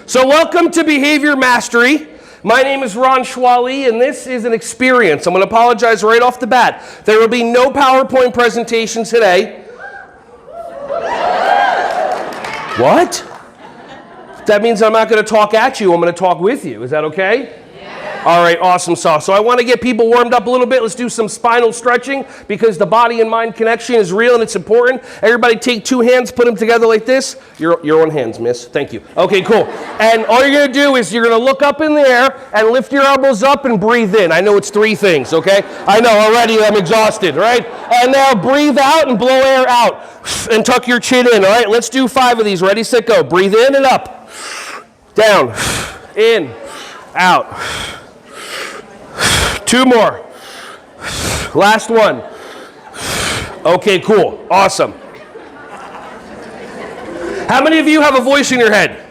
So welcome to Behavior Mastery. My name is Ron Schwally, and this is an experience. I'm going to apologize right off the bat. There will be no PowerPoint presentation today. What? That means I'm not going to talk at you. I'm going to talk with you. Is that okay? All right, awesome sauce. So I want to get people warmed up a little bit. Let's do some spinal stretching because the body and mind connection is real and it's important. Everybody take two hands, put them together like this. Your own hands, miss. Thank you. Okay, cool. And all you're going to do is you're going to look up in the air and lift your elbows up and breathe in. I know it's three things, okay? I know already I'm exhausted, right? And now breathe out and blow air out and tuck your chin in, all right? Let's do 5 of these. Ready, set, go. Breathe in and up. Down. In. Out. 2 more. Last one. Okay, cool. Awesome. How many of you have a voice in your head?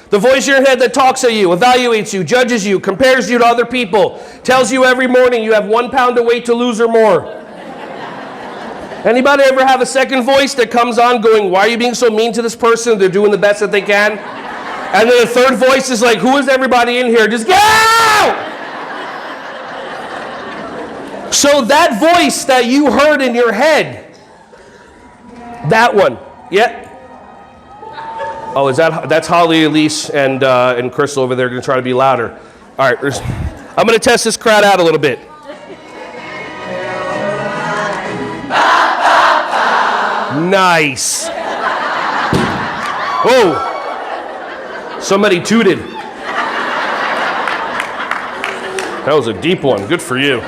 The voice in your head that talks at you, evaluates you, judges you, compares you to other people, tells you every morning you have 1 pound of weight to lose or more. Anybody ever have a second voice that comes on going, why are you being so mean to this person? They're doing the best that they can. And then the third voice is like, who is everybody in here? Just get out! So that voice that you heard in your head, that one, yeah. Oh, that's Holly, Elise, and Crystal over there going to try to be louder. All right, I'm going to test this crowd out a little bit. Nice. Oh, somebody tooted. That was a deep one. Good for you.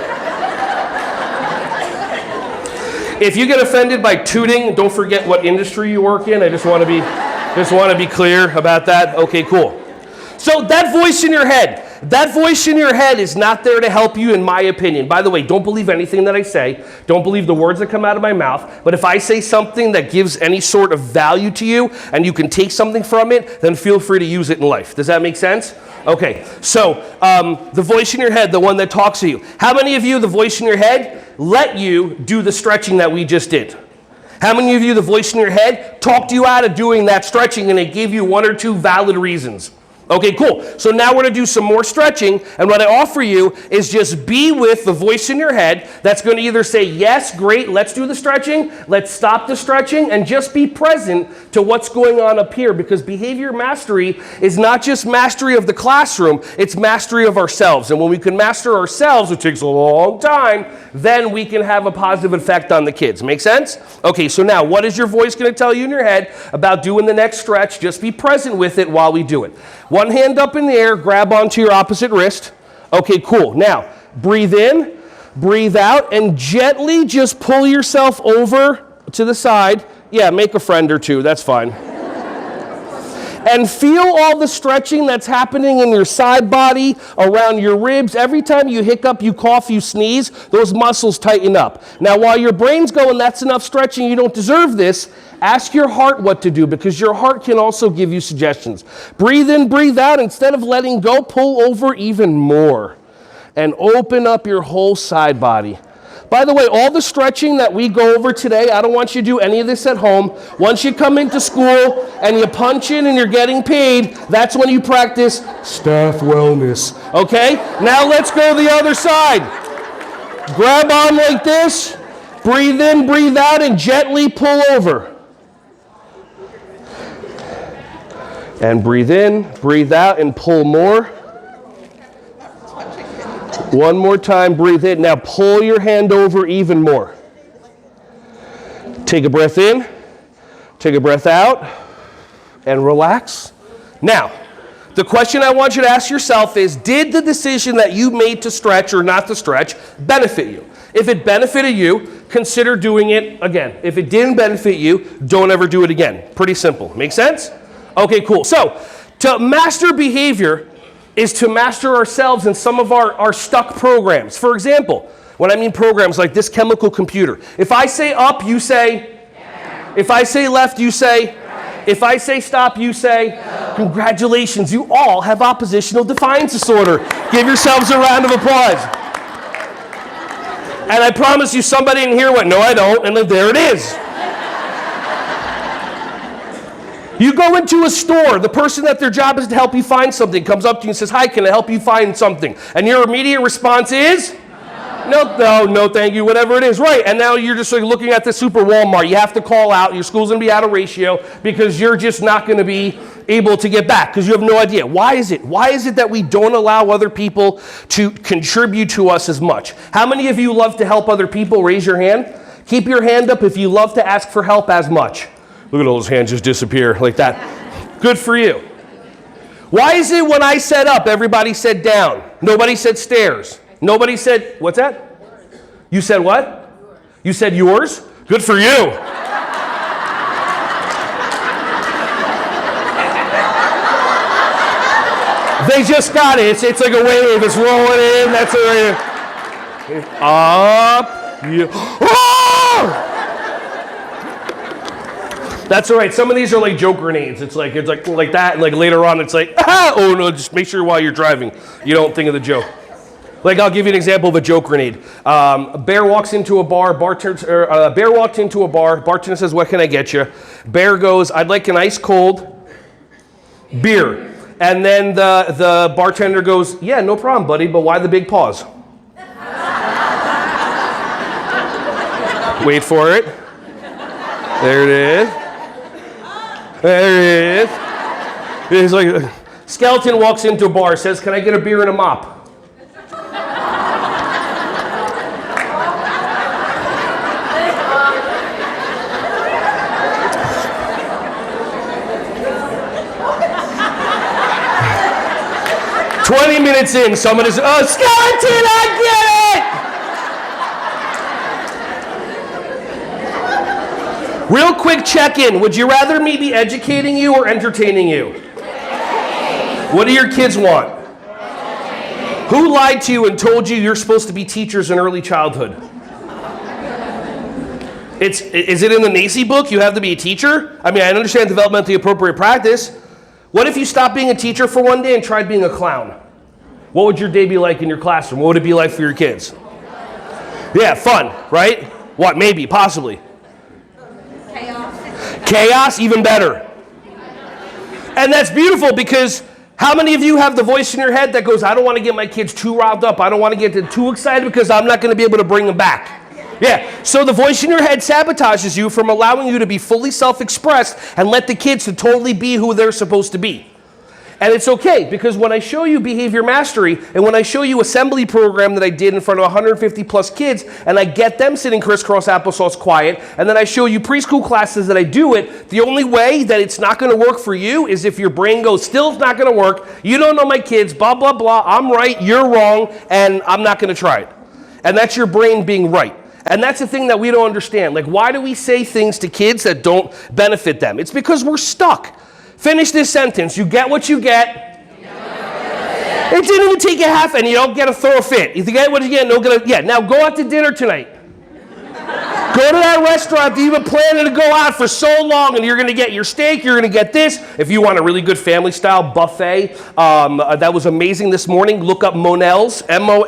If you get offended by tooting, don't forget what industry you work in. I just want to be clear about that. Okay, cool. So that voice in your head is not there to help you, in my opinion. By the way, don't believe anything that I say. Don't believe the words that come out of my mouth. But if I say something that gives any sort of value to you and you can take something from it, then feel free to use it in life. Does that make sense? Okay, so the voice in your head, the one that talks to you. How many of you, the voice in your head, let you do the stretching that we just did? How many of you, the voice in your head, talked you out of doing that stretching and it gave you 1 or 2 valid reasons? Okay, cool. So now we're going to do some more stretching, and what I offer you is just be with the voice in your head that's going to either say, yes, great, let's do the stretching, let's stop the stretching, and just be present to what's going on up here, because behavior mastery is not just mastery of the classroom, it's mastery of ourselves. And when we can master ourselves, which takes a long time, then we can have a positive effect on the kids. Make sense? Okay, so now what is your voice going to tell you in your head about doing the next stretch? Just be present with it while we do it. 1 hand up in the air, grab onto your opposite wrist. Okay, cool. Now, breathe in, breathe out, and gently just pull yourself over to the side. Yeah, make a friend or two, that's fine. And feel all the stretching that's happening in your side body, around your ribs. Every time you hiccup, you cough, you sneeze, those muscles tighten up. Now, while your brain's going, that's enough stretching, you don't deserve this, ask your heart what to do, because your heart can also give you suggestions. Breathe in, breathe out. Instead of letting go, pull over even more. And open up your whole side body. By the way, all the stretching that we go over today, I don't want you to do any of this at home. Once you come into school and you punch in and you're getting paid, that's when you practice staff wellness. Okay? Now let's go the other side. Grab on like this. Breathe in, breathe out, and gently pull over. And breathe in, breathe out, and pull more. 1 more time, breathe in. Now pull your hand over even more. Take a breath in, take a breath out, and relax. Now, the question I want you to ask yourself is, did the decision that you made to stretch or not to stretch benefit you? If it benefited you, consider doing it again. If it didn't benefit you, don't ever do it again. Pretty simple. Make sense? Okay, cool. So, to master behavior is to master ourselves in some of our stuck programs. For example, when I mean programs like this chemical computer, if I say up, you say, yeah. If I say left, you say, right. If I say stop, you say, no. Congratulations, you all have oppositional defiance disorder. Give yourselves a round of applause. And I promise you somebody in here went, no, I don't, and then there it is. You go into a store, the person that their job is to help you find something comes up to you and says, "Hi, can I help you find something?" And your immediate response is, no, thank you, whatever it is. Right, and now you're just like looking at the super Walmart. You have to call out, your school's gonna be out of ratio because you're just not gonna be able to get back because you have no idea. Why is it? Why is it that we don't allow other people to contribute to us as much? How many of you love to help other people? Raise your hand. Keep your hand up if you love to ask for help as much. Look at all those hands just disappear like that. Good for you. Why is it when I said up, everybody said down? Nobody said stairs. Nobody said, what's that? You said what? You said yours? Good for you. They just got it. It's like a wave. It's rolling in. That's it. Up. Yeah. Oh! That's all right. Some of these are like joke grenades. It's like that. And like later on, it's like, oh no, just make sure while you're driving, you don't think of the joke. Like I'll give you an example of a joke grenade. Bear walks into a bar. Bear walked into a bar. Bartender says, "What can I get you?" Bear goes, "I'd like an ice cold beer." And then the bartender goes, "Yeah, no problem, buddy, but why the big pause?" Wait for it. There it is. There it is. It's like, skeleton walks into a bar, says, "Can I get a beer and a mop?" 20 minutes in, someone is, "Oh, skeleton, I get it!" Real quick check-in. Would you rather me be educating you or entertaining you? What do your kids want? Who lied to you and told you you're supposed to be teachers in early childhood? Is it in the NACCE book? You have to be a teacher? I mean, I understand developmentally appropriate practice. What if you stopped being a teacher for one day and tried being a clown? What would your day be like in your classroom? What would it be like for your kids? Yeah, fun, right? What, maybe, possibly? Chaos, even better. And that's beautiful because how many of you have the voice in your head that goes, "I don't want to get my kids too riled up. I don't want to get them too excited because I'm not going to be able to bring them back." Yeah, so the voice in your head sabotages you from allowing you to be fully self-expressed and let the kids to totally be who they're supposed to be. And it's okay, because when I show you behavior mastery, and when I show you assembly program that I did in front of 150 plus kids, and I get them sitting crisscross applesauce quiet, and then I show you preschool classes that I do it, the only way that it's not going to work for you is if your brain goes, "Still it's not going to work, you don't know my kids, blah, blah, blah, I'm right, you're wrong, and I'm not going to try it." And that's your brain being right. And that's the thing that we don't understand. Like, why do we say things to kids that don't benefit them? It's because we're stuck. Finish this sentence. You get what you get. It didn't even take you half, and you don't get to throw a fit. You get what you get, no gonna. Yeah, now go out to dinner tonight. Go to that restaurant that you've been planning to go out for so long, and you're going to get your steak, you're going to get this. If you want a really good family-style buffet, that was amazing this morning. Look up Monell's, Monells.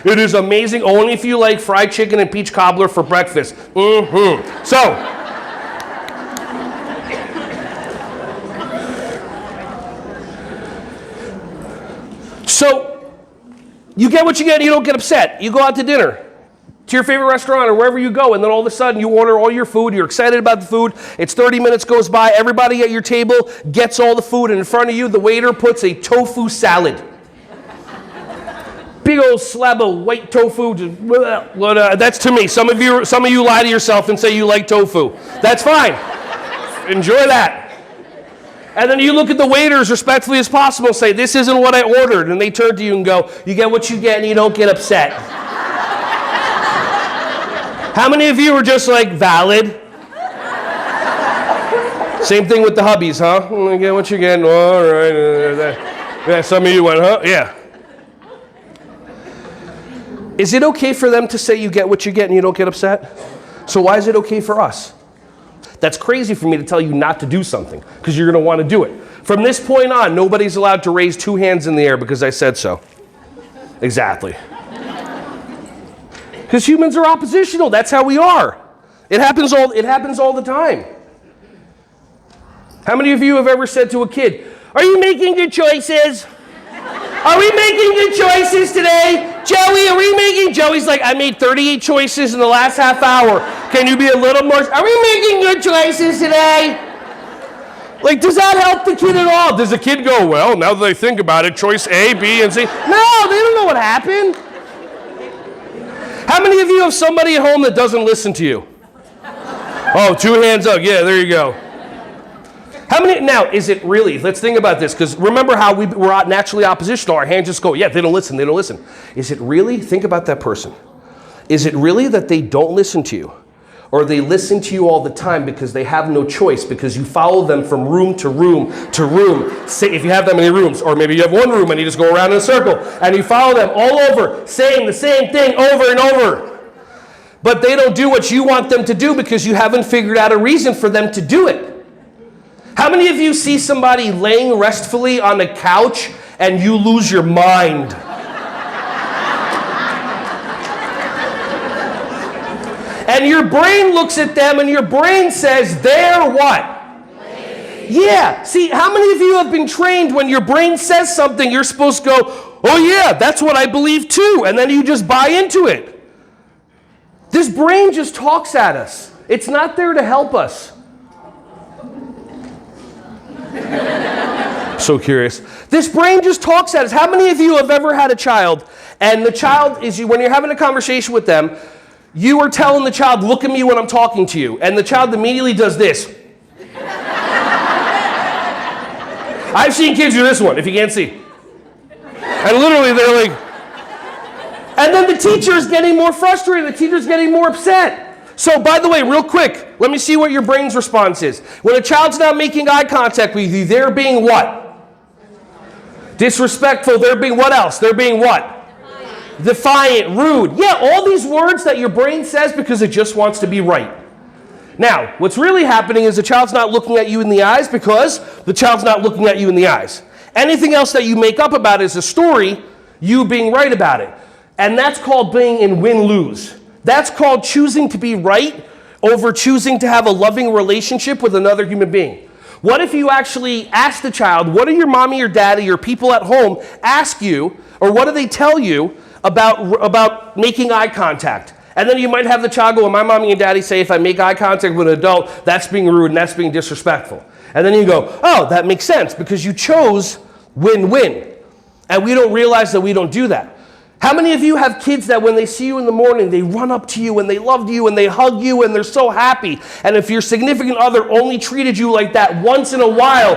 It is amazing, only if you like fried chicken and peach cobbler for breakfast. So, you get what you get and you don't get upset. You go out to dinner, to your favorite restaurant or wherever you go, and then all of a sudden you order all your food, you're excited about the food, it's 30 minutes goes by, everybody at your table gets all the food, and in front of you the waiter puts a tofu salad. Big old slab of white tofu. That's to me. Some of you lie to yourself and say you like tofu. That's fine. Enjoy that. And then you look at the waiter as respectfully as possible and say, "This isn't what I ordered." And they turn to you and go, "You get what you get and you don't get upset." How many of you are just like, "Valid"? Same thing with the hubbies, huh? You get what you get. All right. Yeah, some of you went, huh? Yeah. Is it okay for them to say you get what you get and you don't get upset? So why is it okay for us? That's crazy for me to tell you not to do something, because you're going to want to do it. From this point on, nobody's allowed to raise two hands in the air because I said so. Exactly. Because humans are oppositional. That's how we are. It happens all the time. How many of you have ever said to a kid, are you making good choices? Are we making good choices today? Joey, are we making? Joey's like, I made 38 choices in the last half hour. Can you be a little more? Are we making good choices today? Like, does that help the kid at all? Does the kid go, well, now that I think about it, choice A, B, and C? No, they don't know what happened. How many of you have somebody at home that doesn't listen to you? Oh, 2 hands up. Yeah, there you go. How many, now, is it really, let's think about this, because remember how we're naturally oppositional. Our hands just go, yeah, they don't listen, they don't listen. Is it really, think about that person. Is it really that they don't listen to you? Or they listen to you all the time because they have no choice, because you follow them from room to room to room. Say, if you have that many rooms, or maybe you have one room and you just go around in a circle, and you follow them all over, saying the same thing over and over. But they don't do what you want them to do because you haven't figured out a reason for them to do it. How many of you see somebody laying restfully on a couch and you lose your mind? And your brain looks at them and your brain says, they're what? Lazy. Yeah. See, how many of you have been trained when your brain says something, you're supposed to go, oh yeah, that's what I believe too. And then you just buy into it. This brain just talks at us. It's not there to help us. So curious. This brain just talks at us. How many of you have ever had a child, and the child is, when you're having a conversation with them, you are telling the child, look at me when I'm talking to you, and the child immediately does this. I've seen kids do this one, if you can't see. And literally they're like, and then the teacher is getting more frustrated, the teacher's getting more upset. So, by the way, real quick, let me see what your brain's response is. When a child's not making eye contact with you, they're being what? Disrespectful. They're being what else? They're being what? Defiant, rude. Yeah, all these words that your brain says because it just wants to be right. Now, what's really happening is the child's not looking at you in the eyes because the child's not looking at you in the eyes. Anything else that you make up about it is a story, you being right about it. And that's called being in win-lose. That's called choosing to be right over choosing to have a loving relationship with another human being. What if you actually ask the child, what do your mommy or daddy or people at home ask you, or what do they tell you about making eye contact? And then you might have the child go, well, my mommy and daddy say if I make eye contact with an adult, that's being rude and that's being disrespectful. And then you go, oh, that makes sense because you chose win-win. And we don't realize that we don't do that. How many of you have kids that when they see you in the morning, they run up to you and they love you and they hug you and they're so happy? And if your significant other only treated you like that once in a while,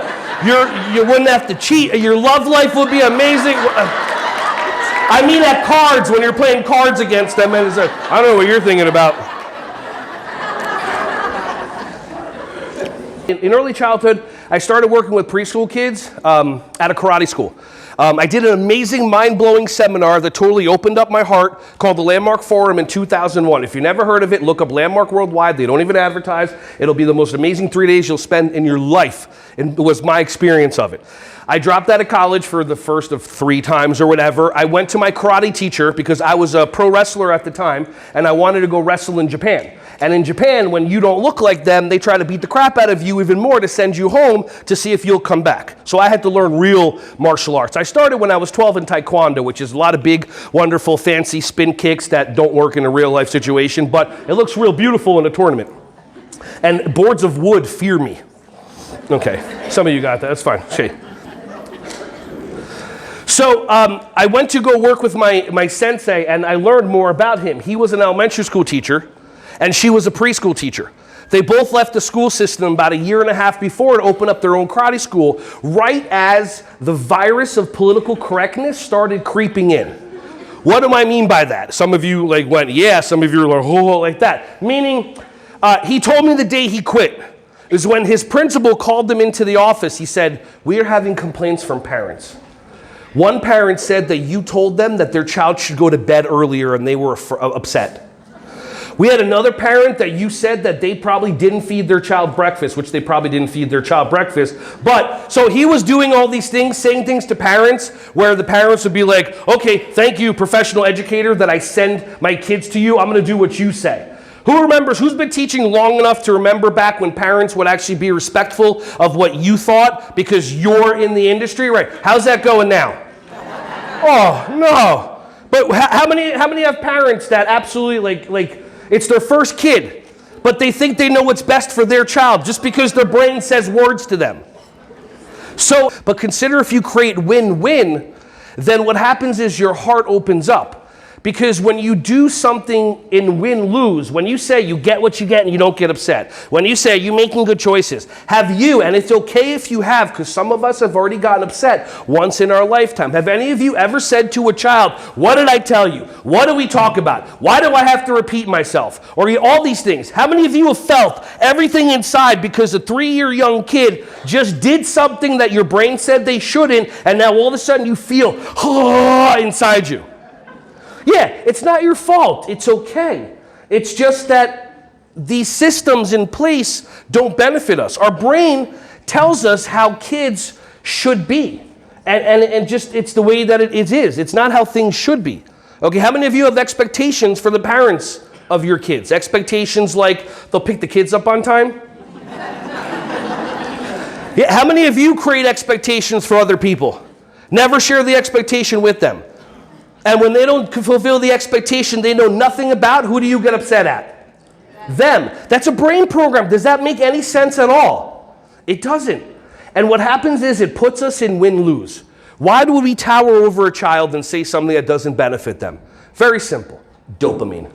you wouldn't have to cheat. Your love life would be amazing. I mean at cards, when you're playing cards against them, and it's like, I don't know what you're thinking about. In early childhood, I started working with preschool kids at a karate school. I did an amazing, mind-blowing seminar that totally opened up my heart called the Landmark Forum in 2001. If you never heard of it, look up Landmark Worldwide. They don't even advertise. It'll be the most amazing 3 days you'll spend in your life. And it was my experience of it. I dropped out of college for the first of 3 times or whatever. I went to my karate teacher because I was a pro wrestler at the time, and I wanted to go wrestle in Japan. And in Japan, when you don't look like them, they try to beat the crap out of you even more to send you home to see if you'll come back. So I had to learn real martial arts. I started when I was 12 in Taekwondo, which is a lot of big, wonderful, fancy spin kicks that don't work in a real life situation, but it looks real beautiful in a tournament. And boards of wood fear me. Okay, some of you got that, that's fine. Okay. So I went to go work with my sensei, and I learned more about him. He was an elementary school teacher, and she was a preschool teacher. They both left the school system about 1.5 years before to open up their own karate school, right as the virus of political correctness started creeping in. What do I mean by that? Some of you went, yeah, some of you are like, oh, like that. Meaning, he told me the day he quit is when his principal called him into the office. He said, we are having complaints from parents. One parent said that you told them that their child should go to bed earlier and they were upset. We had another parent that you said that they probably didn't feed their child breakfast, which they probably didn't feed their child breakfast. But, so he was doing all these things, saying things to parents, where the parents would be like, okay, thank you, professional educator, that I send my kids to you. I'm going to do what you say. Who remembers, who's been teaching long enough to remember back when parents would actually be respectful of what you thought because you're in the industry? Right. How's that going now? Oh, no. But how many have parents that absolutely like it's their first kid, but they think they know what's best for their child just because their brain says words to them? So, but consider if you create win-win, then what happens is your heart opens up. Because when you do something in win-lose, when you say you get what you get and you don't get upset, when you say you're making good choices, have you, and it's okay if you have, because some of us have already gotten upset once in our lifetime. Have any of you ever said to a child, what did I tell you? What do we talk about? Why do I have to repeat myself? Or all these things. How many of you have felt everything inside because a 3-year young kid just did something that your brain said they shouldn't, and now all of a sudden you feel inside you? Yeah, it's not your fault. It's okay. It's just that these systems in place don't benefit us. Our brain tells us how kids should be. And just it's the way that it is. It's not how things should be. Okay, how many of you have expectations for the parents of your kids? Expectations like they'll pick the kids up on time? Yeah, how many of you create expectations for other people? Never share the expectation with them. And when they don't fulfill the expectation they know nothing about, who do you get upset at? Them. That's a brain program. Does that make any sense at all? It doesn't. And what happens is it puts us in win-lose. Why do we tower over a child and say something that doesn't benefit them? Very simple. Dopamine.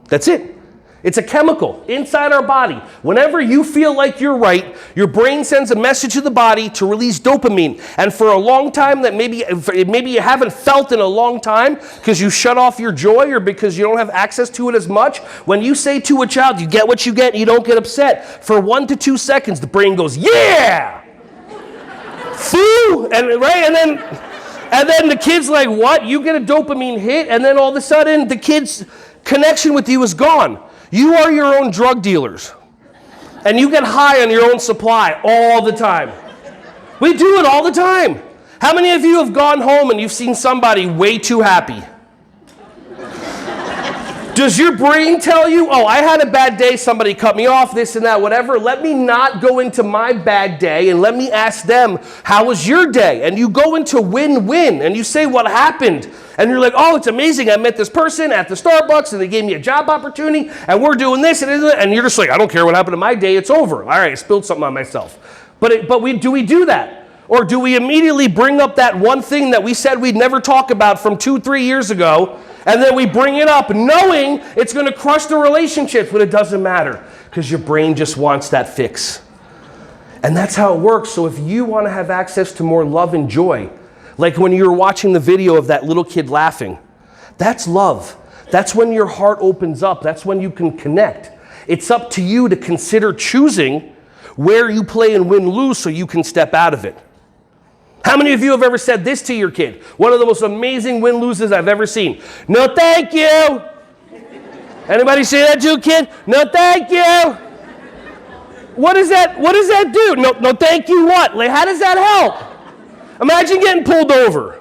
That's it. It's a chemical inside our body. Whenever you feel like you're right, your brain sends a message to the body to release dopamine. And for a long time that maybe you haven't felt in a long time because you shut off your joy or because you don't have access to it as much, when you say to a child, you get what you get, and you don't get upset, for 1 to 2 seconds, the brain goes, yeah! Foo! And then the kid's like, what? You get a dopamine hit, and then all of a sudden, the kid's connection with you is gone. You are your own drug dealers, and you get high on your own supply all the time. We do it all the time. How many of you have gone home and you've seen somebody way too happy? Does your brain tell you, oh, I had a bad day, somebody cut me off, this and that, whatever. Let me not go into my bad day and let me ask them, how was your day? And you go into win-win and you say what happened. And you're like, oh, it's amazing. I met this person at the Starbucks and they gave me a job opportunity and we're doing this and you're just like, I don't care what happened to my day. It's over. All right, I spilled something on myself. Do we do that? Or do we immediately bring up that one thing that we said we'd never talk about from 2-3 years ago, and then we bring it up knowing it's going to crush the relationship, but it doesn't matter because your brain just wants that fix. And that's how it works. So if you want to have access to more love and joy, like when you were watching the video of that little kid laughing, that's love. That's when your heart opens up. That's when you can connect. It's up to you to consider choosing where you play and win-lose so you can step out of it. How many of you have ever said this to your kid? One of the most amazing win-loses I've ever seen. No, thank you. Anybody say that to a kid? No, thank you. What does that do? No, thank you what? Like, how does that help? Imagine getting pulled over.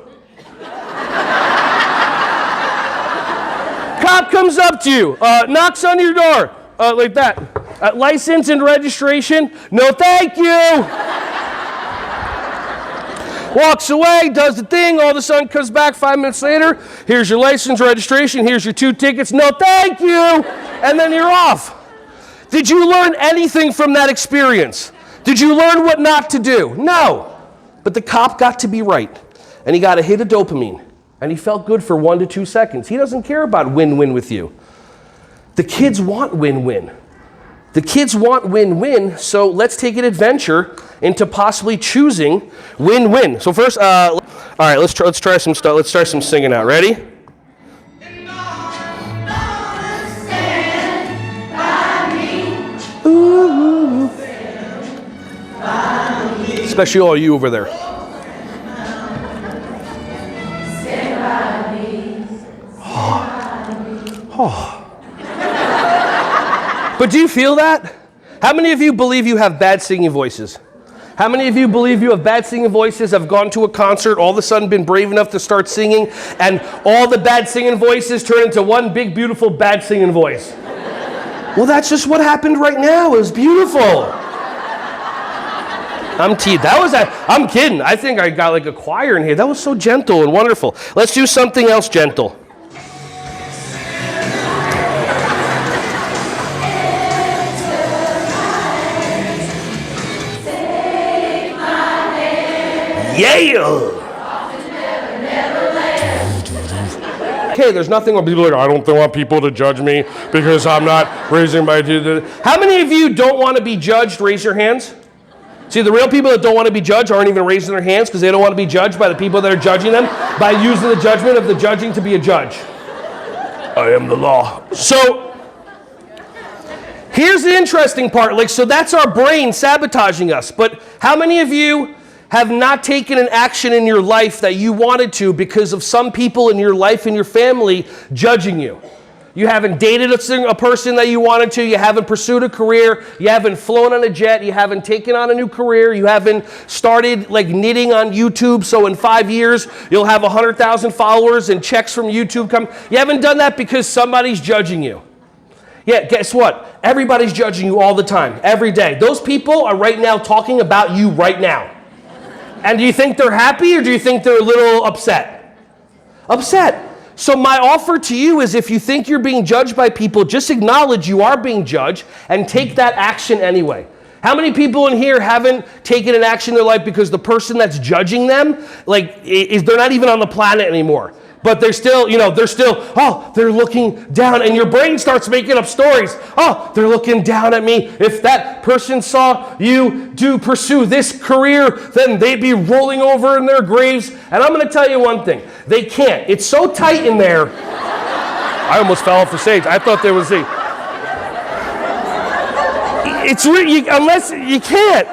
Cop comes up to you, knocks on your door, like that. License and registration? No, thank you. Walks away, does the thing, all of a sudden comes back 5 minutes later. Here's your license, registration, here's your 2 tickets. No, thank you. And then you're off. Did you learn anything from that experience? Did you learn what not to do? No. But the cop got to be right. And he got a hit of dopamine. And he felt good for 1 to 2 seconds. He doesn't care about win-win with you. The kids want win-win. The kids want win-win, so let's take an adventure into possibly choosing win-win. So first, all right, let's try some stuff. Let's try some singing out. Ready? Ooh. Especially all you over there. Oh. But do you feel that? How many of you believe you have bad singing voices? How many of you believe you have bad singing voices, have gone to a concert, all of a sudden been brave enough to start singing, and all the bad singing voices turn into one big, beautiful, bad singing voice? Well, that's just what happened right now. It was beautiful. I'm kidding. I think I got like a choir in here. That was so gentle and wonderful. Let's do something else gentle. Yeah. Okay, there's nothing wrong. People are like, I don't want people to judge me because I'm not raising my... How many of you don't want to be judged? Raise your hands. See, the real people that don't want to be judged aren't even raising their hands because they don't want to be judged by the people that are judging them by using the judgment of the judging to be a judge. I am the law. So, here's the interesting part. So that's our brain sabotaging us. But how many of you have not taken an action in your life that you wanted to because of some people in your life and your family judging you? You haven't dated a person that you wanted to. You haven't pursued a career. You haven't flown on a jet. You haven't taken on a new career. You haven't started knitting on YouTube. So in 5 years, you'll have 100,000 followers and checks from YouTube come. You haven't done that because somebody's judging you. Yeah, guess what? Everybody's judging you all the time, every day. Those people are right now talking about you right now. And do you think they're happy or do you think they're a little upset? Upset. So my offer to you is if you think you're being judged by people, just acknowledge you are being judged and take that action anyway. How many people in here haven't taken an action in their life because the person that's judging them, they're not even on the planet anymore? But they're still, they're looking down, and your brain starts making up stories. Oh, they're looking down at me. If that person saw you pursue this career, then they'd be rolling over in their graves. And I'm going to tell you one thing. They can't. It's so tight in there. I almost fell off the stage. I thought there was it's really, unless you can't.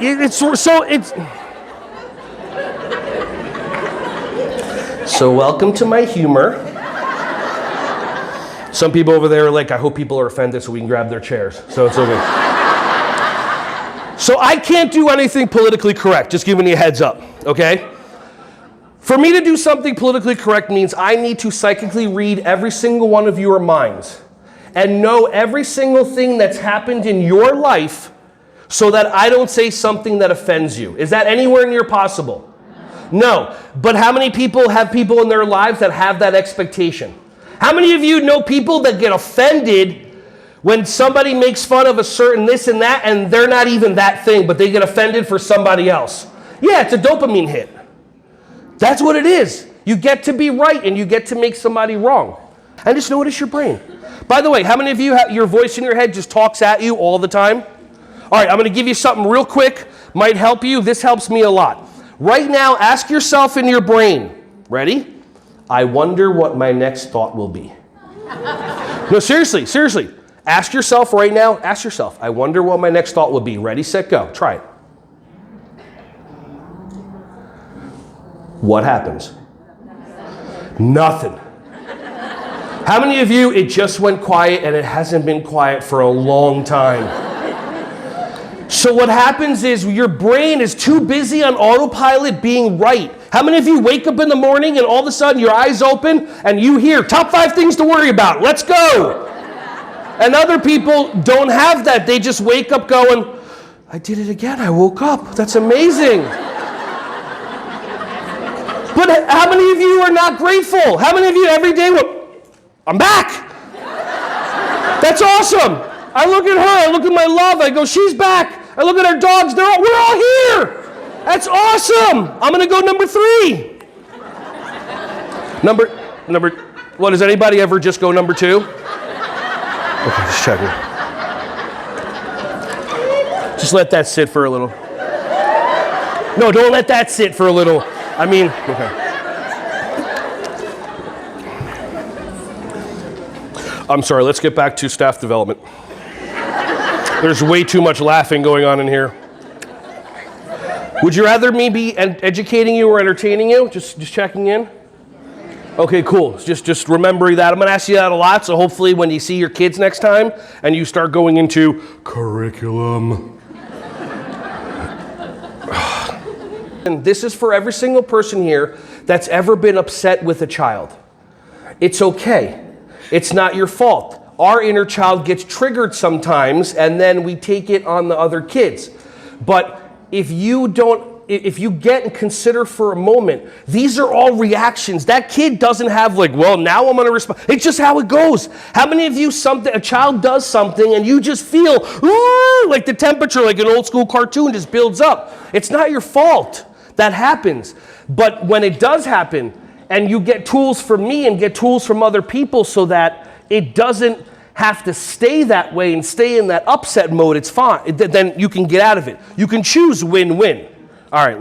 So welcome to my humor. Some people over there are like, I hope people are offended so we can grab their chairs. So it's okay. So I can't do anything politically correct, just giving you a heads up, okay? For me to do something politically correct means I need to psychically read every single one of your minds and know every single thing that's happened in your life so that I don't say something that offends you. Is that anywhere near possible? No, but how many people have people in their lives that have that expectation? How many of you know people that get offended when somebody makes fun of a certain this and that and they're not even that thing, but they get offended for somebody else? Yeah, it's a dopamine hit. That's what it is. You get to be right and you get to make somebody wrong. And just notice your brain. By the way, how many of you have your voice in your head just talks at you all the time? All right, I'm going to give you something real quick. Might help you. This helps me a lot. Right now, ask yourself in your brain, ready? I wonder what my next thought will be. No, seriously. Ask yourself right now, I wonder what my next thought will be. Ready, set, go. Try it. What happens? Nothing. How many of you, it just went quiet and it hasn't been quiet for a long time? So what happens is your brain is too busy on autopilot being right. How many of you wake up in the morning and all of a sudden your eyes open and you hear top 5 things to worry about? Let's go. And other people don't have that. They just wake up going, I did it again. I woke up. That's amazing. But how many of you are not grateful? How many of you every day I'm back. That's awesome. I look at her, I look at my love, I go, she's back. I look at our dogs, we're all here. That's awesome. I'm going to go number 3. Number, what, does anybody ever just go number 2? Okay, just checking. Just let that sit for a little. No, don't let that sit for a little. Okay. I'm sorry, let's get back to staff development. There's way too much laughing going on in here. Would you rather me be educating you or entertaining you? Just checking in? Okay, cool. Just remembering that. I'm going to ask you that a lot, so hopefully when you see your kids next time and you start going into curriculum. And this is for every single person here that's ever been upset with a child. It's okay. It's not your fault. our inner child gets triggered sometimes, and then we take it on the other kids. But if you get and consider for a moment, these are all reactions. That kid doesn't have like, well, now I'm going to respond. It's just how it goes. How many of you, a child does something and you just feel, ooh, like the temperature, like an old school cartoon just builds up? It's not your fault. That happens. But when it does happen, and you get tools from me and get tools from other people so that it doesn't have to stay that way and stay in that upset mode, it's fine. Then you can get out of it. You can choose win-win. All right.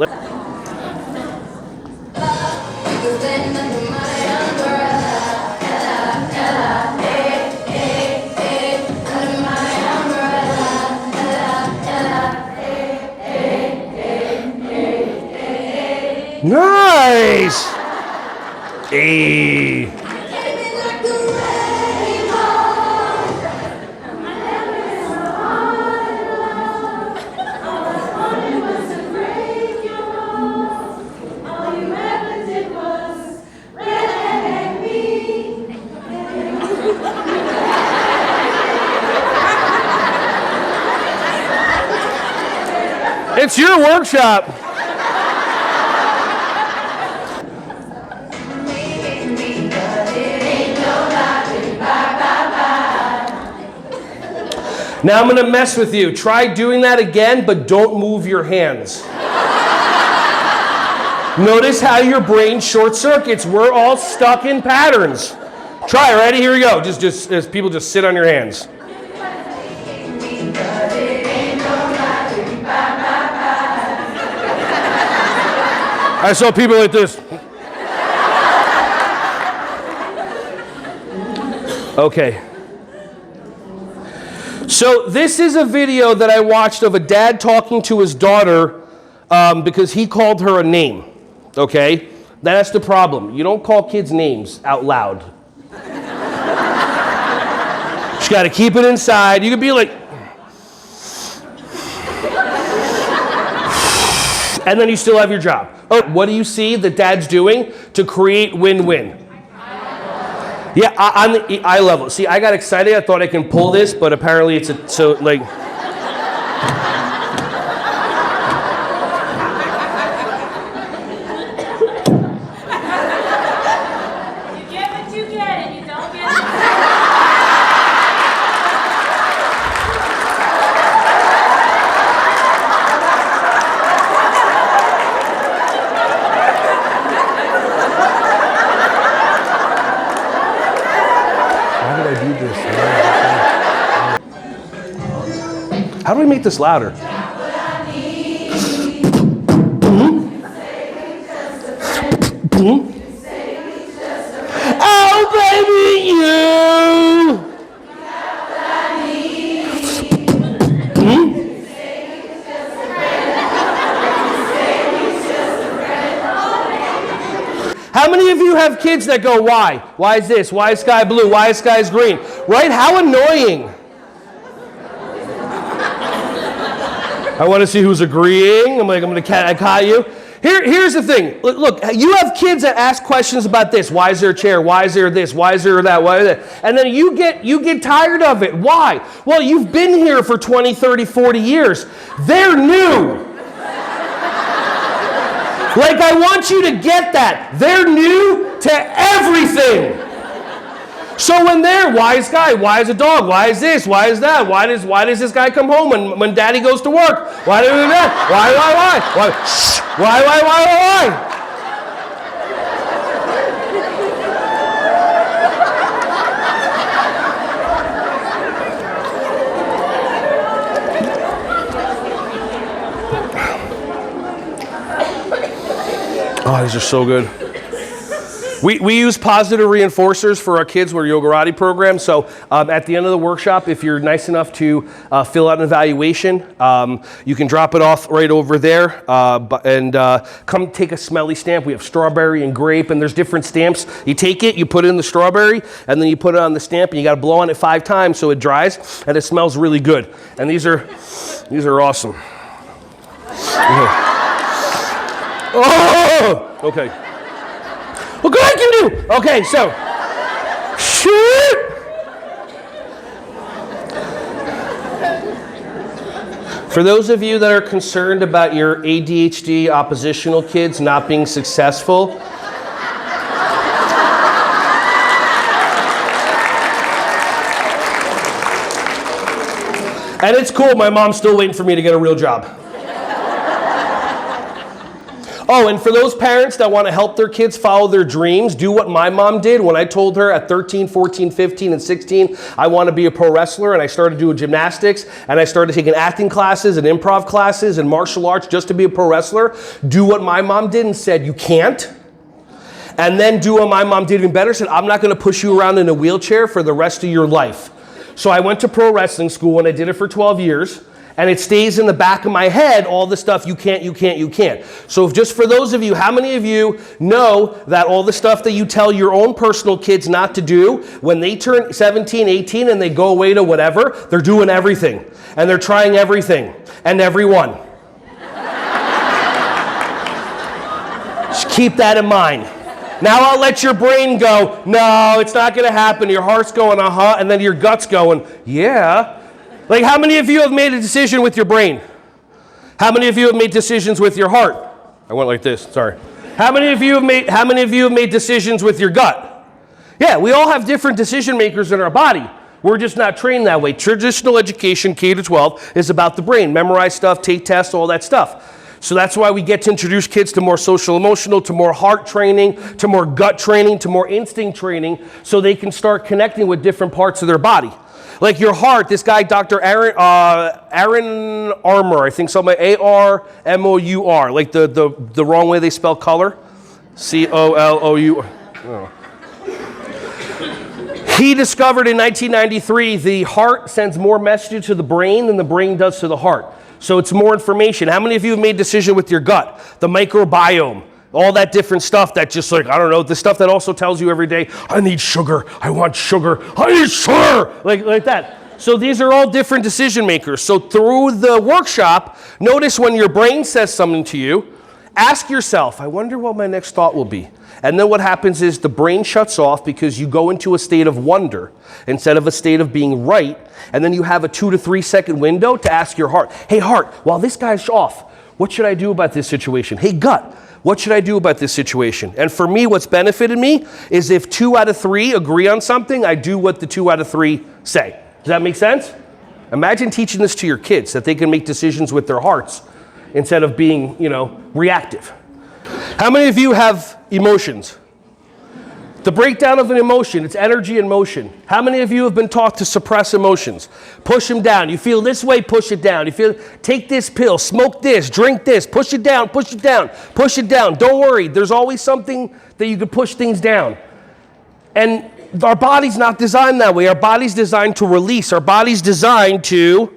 Nice. Hey. It's your workshop. Now I'm going to mess with you. Try doing that again, but don't move your hands. Notice how your brain short circuits. We're all stuck in patterns. Try, ready? Here we go. Just as people just sit on your hands. I saw people like this. Okay. So this is a video that I watched of a dad talking to his daughter because he called her a name, okay? That's the problem. You don't call kids names out loud. You got to keep it inside. You could be like, and then you still have your job. Oh, what do you see that dad's doing to create win-win? Yeah, on the eye level. See, I got excited. I thought I can pull this, but apparently it's so like. You get what you get, and you don't get it. How do we make this louder? Oh, baby, you. How many of you have kids that go, why? Why is this? Why is sky blue? Why is sky green? Right? How annoying. I want to see who's agreeing. I'm going to caught you. Here's the thing. Look, you have kids that ask questions about this. Why is there a chair? Why is there this? Why is there that? Why is that? And then you get tired of it. Why? Well, you've been here for 20, 30, 40 years. They're new. Like, I want you to get that. They're new to everything. So when they're, why is guy? Why is a dog? Why is this? Why is that? Why does this guy come home when daddy goes to work? Why do we do that? Why? Shh. Why? Oh, these are so good. We use positive reinforcers for our kids with our Yoga Karate program. So at the end of the workshop, if you're nice enough to fill out an evaluation, you can drop it off right over there and come take a smelly stamp. We have strawberry and grape, and there's different stamps. You take it, you put it in the strawberry, and then you put it on the stamp, and you got to blow on it 5 times so it dries, and it smells really good. And these are awesome. Oh, okay. Look what I can do. Okay, so, shoot. For those of you that are concerned about your ADHD oppositional kids not being successful, and it's cool, my mom's still waiting for me to get a real job. Oh, and for those parents that want to help their kids follow their dreams, do what my mom did when I told her at 13, 14, 15, and 16, I want to be a pro wrestler, and I started doing gymnastics, and I started taking acting classes and improv classes and martial arts just to be a pro wrestler. Do what my mom did and said, you can't. And then do what my mom did even better, said, I'm not going to push you around in a wheelchair for the rest of your life. So I went to pro wrestling school, and I did it for 12 years. And it stays in the back of my head, all the stuff you can't, you can't, you can't. So just for those of you, how many of you know that all the stuff that you tell your own personal kids not to do, when they turn 17, 18, and they go away to whatever, they're doing everything. And they're trying everything. And everyone. Just keep that in mind. Now I'll let your brain go, no, it's not going to happen. Your heart's going, uh-huh, and then your gut's going, yeah. Like, how many of you have made a decision with your brain? How many of you have made decisions with your heart? I went like this, sorry. How many of you have made decisions with your gut? Yeah, we all have different decision makers in our body. We're just not trained that way. Traditional education, K to 12, is about the brain. Memorize stuff, take tests, all that stuff. So that's why we get to introduce kids to more social emotional, to more heart training, to more gut training, to more instinct training, so they can start connecting with different parts of their body. Like your heart, this guy, Dr. Aaron Armour, I think so, A-R-M-O-U-R, like the wrong way they spell color, C-O-L-O-U. Oh. He discovered in 1993 the heart sends more messages to the brain than the brain does to the heart. So it's more information. How many of you have made a decision with your gut? The microbiome. All that different stuff that just like, I don't know, the stuff that also tells you every day, I need sugar, I want sugar, I need sugar, like that. So these are all different decision makers. So through the workshop, notice when your brain says something to you, ask yourself, I wonder what my next thought will be. And then what happens is the brain shuts off because you go into a state of wonder instead of a state of being right. And then you have a 2 to 3 second window to ask your heart, hey heart, while this guy's off, what should I do about this situation? Hey gut, what should I do about this situation? And for me, what's benefited me is if 2 out of 3 agree on something, I do what the 2 out of 3 say. Does that make sense? Imagine teaching this to your kids, that they can make decisions with their hearts instead of being, reactive. How many of you have emotions? The breakdown of an emotion, it's energy in motion. How many of you have been taught to suppress emotions? Push them down. You feel this way, push it down. You feel, take this pill, smoke this, drink this, push it down, push it down, push it down. Don't worry, there's always something that you can push things down. And our body's not designed that way. Our body's designed to release. Our body's designed to...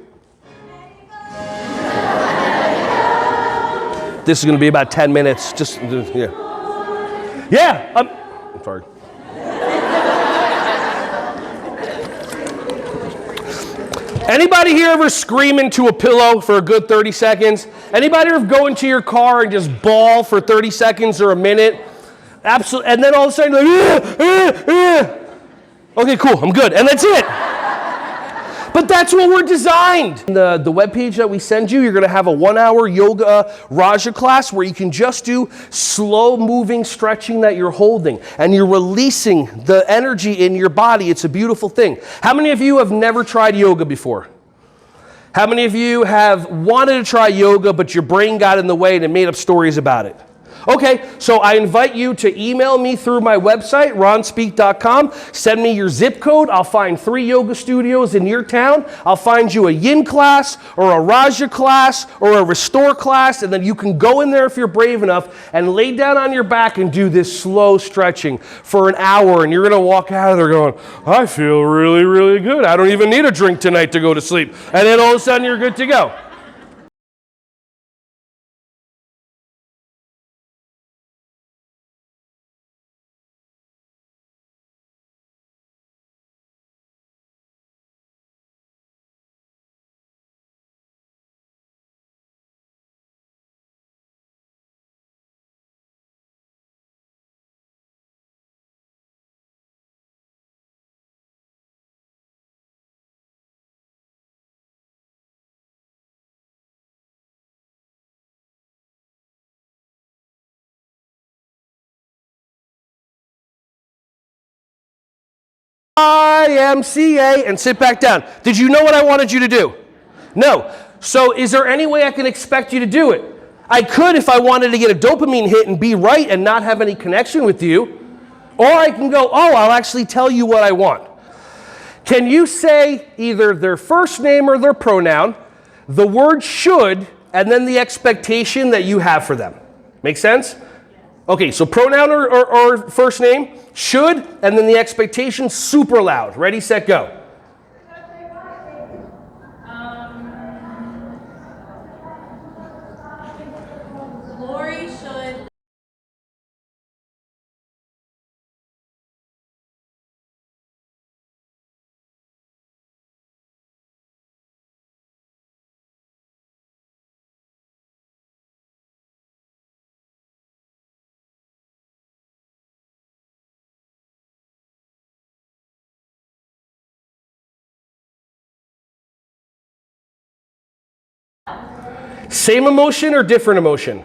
This is going to be about 10 minutes. Yeah, I'm sorry. Anybody here ever scream into a pillow for a good 30 seconds? Anybody ever go into your car and just bawl for 30 seconds or a minute? Absolutely. And then all of a sudden, like, okay, cool, I'm good. And that's it. But that's what we're designed. The webpage that we send you, you're going to have a 1-hour yoga Raja class where you can just do slow moving stretching that you're holding and you're releasing the energy in your body. It's a beautiful thing. How many of you have never tried yoga before? How many of you have wanted to try yoga but your brain got in the way and it made up stories about it? Okay, so I invite you to email me through my website, ronspeak.com. Send me your zip code. I'll find 3 yoga studios in your town. I'll find you a yin class or a Raja class or a restore class, and then you can go in there if you're brave enough and lay down on your back and do this slow stretching for an hour, and you're going to walk out of there going, I feel really, really good. I don't even need a drink tonight to go to sleep. And then all of a sudden you're good to go. YMCA, and sit back down. Did you know what I wanted you to do? No. So is there any way I can expect you to do it? I could if I wanted to get a dopamine hit and be right and not have any connection with you. Or I can go, oh, I'll actually tell you what I want. Can you say either their first name or their pronoun, the word should, and then the expectation that you have for them? Make sense? Okay, so pronoun or first name, should, and then the expectation, super loud. Ready, set, go. Lori should. Same emotion or different emotion?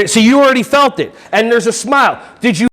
So you already felt it, and there's a smile. Did you